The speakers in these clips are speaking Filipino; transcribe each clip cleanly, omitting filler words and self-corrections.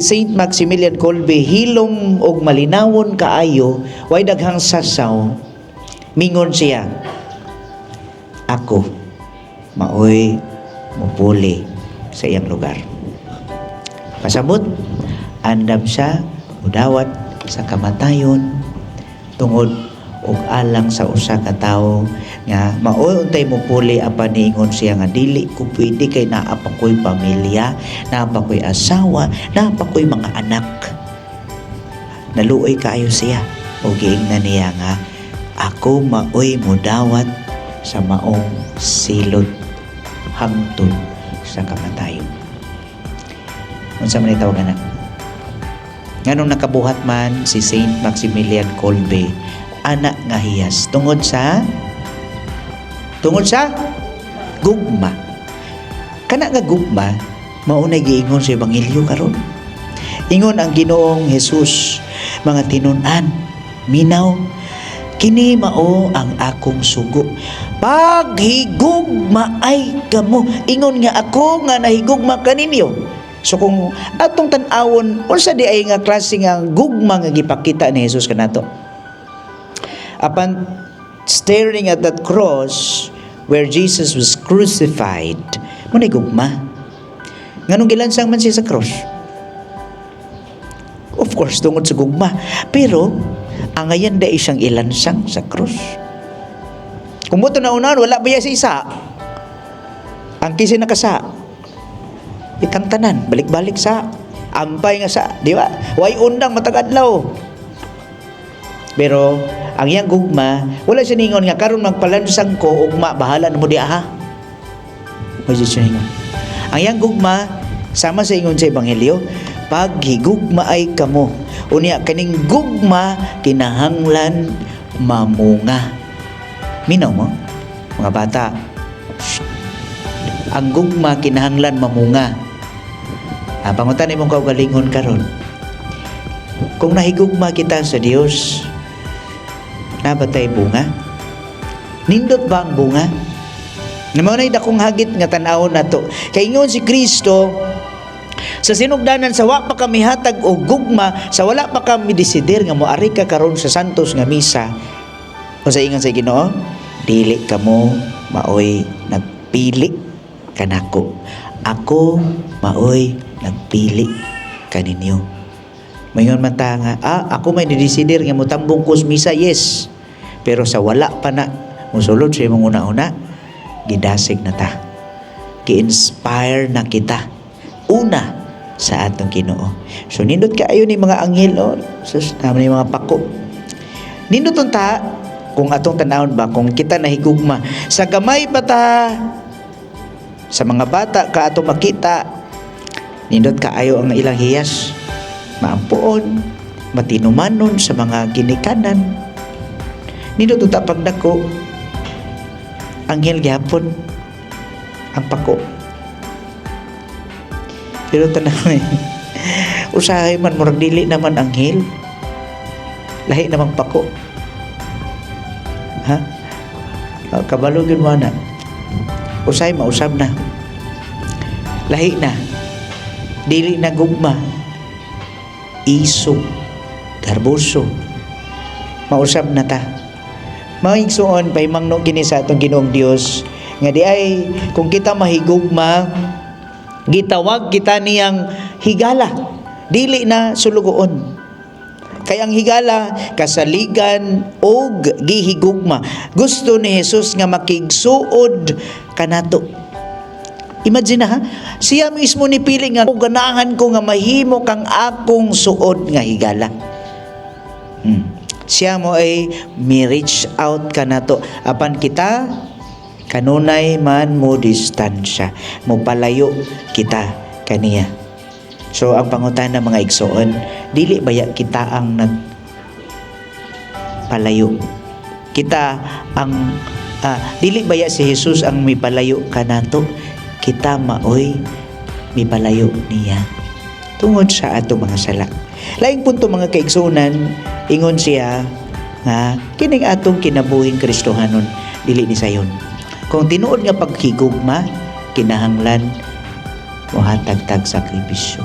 Saint Maximilian Kolbe hilom og malinawon kaayo, way daghang sasaw, mingon siya, ako maoy mupuli sa iyang lugar. Pasabot, andam siya udawat sa kamatayon tungod og alang sa usa ka tawo nga maoy untay mupuli apan niingon siya nga dili ko pwede kay naa pa ko'y pamilya, naa pa ko'y asawa, naa pa ko'y mga anak. Naluoy kaayo siya o giingnan niya nga ako maoy mudawat sa maong silot hangtod sa kamatayon. Unsa man itawagan na? Nganong nakabuhat man si Saint Maximilian Kolbe, anak nga hiyas tungod sa gugma. Kana nga gugma maunay giingon sa ebanghelyo karon. Ingon ang Ginoong Hesus, mga tinun-an, minaw, kini mao ang akong sugo. Paghigugma ay kamo. Ingon nga ako nga nahigugma kaninyo. So kung atong tan-awon unsa di ay nga klase nga gugma nga gipakita ni Hesus kanato. Upon staring at that cross where Jesus was crucified, munay gugma. Nganong gilansang man siya sa cross? Of course, tungod sa gugma. Pero, ang ngayon dahil siyang ilansang sa cross. Kung mo ito naunahan, wala ba yan sa isa? Ang kisi nakasa. Ikang tanan, balik-balik sa. Ampay nga sa, di ba? Way undang matagadlaw. Pero, ang iyang gugma, wala siya ningon nga, karon magpalansang ko, ugma, bahala na mo di aha. Wala siya ningon. Ang iyang gugma, sama sa ingon sa ebanghelyo, paghigugma ay kamo. Unya, kaning gugma, kinahanglan mamunga. Minaw mo, mga bata, ang gugma, kinahanglan mamunga. Pangutan mong kaugalingon karon. Kung nahigugma kita sa Dios, nabatay bunga? Nindot ba ang bunga? Naman ay dakong hagit nga tanawon nato. Kay ingon si Kristo, sa sinugdanan sa wa pa kami hatag o gugma, sa wala pa kami desider nga moari ka karon sa santos nga misa. O sa ingon sa Ginoo, dili kamo maoy nagpili kanako. Ako maoy nagpili kaninyo. Mayon man ta nga, ako may didesider nga motambong kus misa, yes. Pero sa wala pa na, musulod sa imong una-una, gidasig na ta. Gi-inspire na kita. Una, sa atong Ginoo. So, nindot kaayo ni mga anghel, sus, naman yung mga pako. Nindot ta, kung atong tanawon ba, kung kita nahigugma, sa gamay pa ta, sa mga bata ka atong makita, nindot kaayo ang ilang hiyas, maampuon, matinumanon sa mga ginikanan. Nindot ta pagdako, anghel gyapon ang pako. Pero tanawin, usahay man murag dili naman anghel, lahi namang pako. Ha? Kabalugin mo na. Usahay mausab na. Lahi na. Dili na gugma. Iso, garboso, mausab na ta. Maigsuon pahimangno kini sa atong Ginoong Dios nga di ay kung kita mahigugma, gitawag kita niyang higala, dili na sulugoon. Kay ang higala kasaligan og gihigugma. Gusto ni Jesus nga makigsuod kanato. Imagine ha, siya mismo ni pili nga ganahan ko nga mahimo kang akong suod nga higala. Siya mo ay mi-reach out ka na to. Apan kita, kanunay man mo distansya, mo palayo kita kaniya. So, ang pangutan ng mga igsoon, dili baya kita ang nagpalayo. Kita ang, dili baya si Jesus ang may palayo ka na to. Kita maoy may palayo niya tungod sa ato mga sala. Laing punto mga kaigsunan, ingon siya nga kining atong kinabuhing Kristohanon dili ni sayon. Kung tinuod nga paghigugma, kinahanglan mohatag-tag sakripisyo.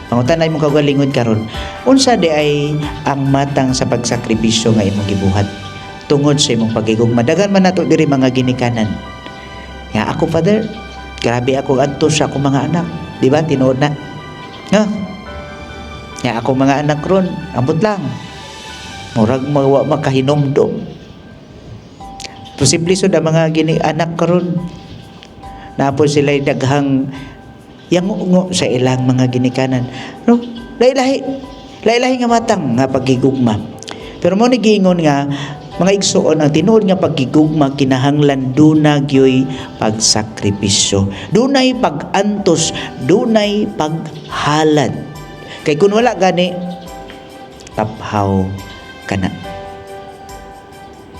Pangutan ay mong kaugalingon karon, unsa di ay ang matang sa pagsakripisyo nga imong gibuhat tungod sa imong pagigugma. Dagan man nato diri mga ginikanan. Ya ako, Father, grabe ako adto sa akong mga anak, di ba, tinuod na. No? Ya ako mga anak ron, ambot lang. Murag makahinomdom. Posible so da mga anak karon. Napo sila daghang yangungo sa ilang mga ginikanan. No? Lahi-lahi nga matang nga pagigugma. Pero mo ni giingon nga mga igsuon, ang tinuod nga pagigugma kinahanglan duna gyoy pagsakripisyo, dunay pag-antos, dunay paghalad. Kay kun wala gani, taphaw kana.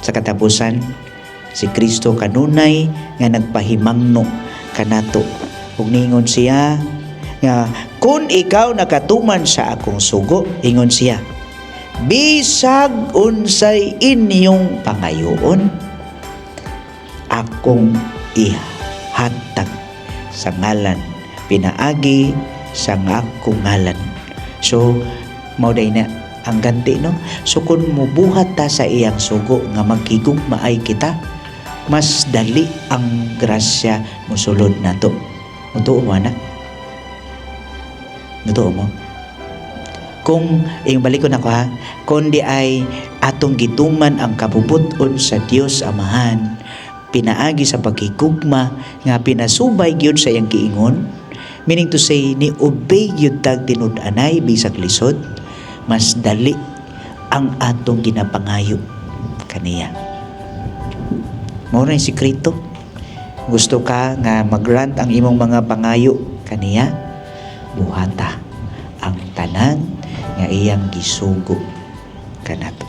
Sa katapusan, si Kristo kanunay nga nagpahimangno kanato. Ug ningon siya nga kun ikaw nakatuman sa akong sugo, ingon siya, bisag unsay inyong pangayoon, akong ihatag sa ngalan, pinaagi sa akong ngalan. So, mauday na ang ganti, no? So, kung mubuhat ta sa iyang sugo nga magkigugmaay kita, mas dali ang grasya musulod nato. Mutuo mo, anak? Mutuo mo? Kung, balik ko na ko ha, kung di ay atong gituman ang kabubuton sa Dios Amahan, pinaagi sa pagkigugma, nga pinasubay gyud sa iyang giingon, meaning to say, ni obey gyud tag tinud-anay bisag lisod, mas dali ang atong ginapangayo kaniya. Mao na yung sikreto. Gusto ka nga mag-grant ang imong mga pangayo kaniya, buhata ang tanan nga iyang gisugo kanato.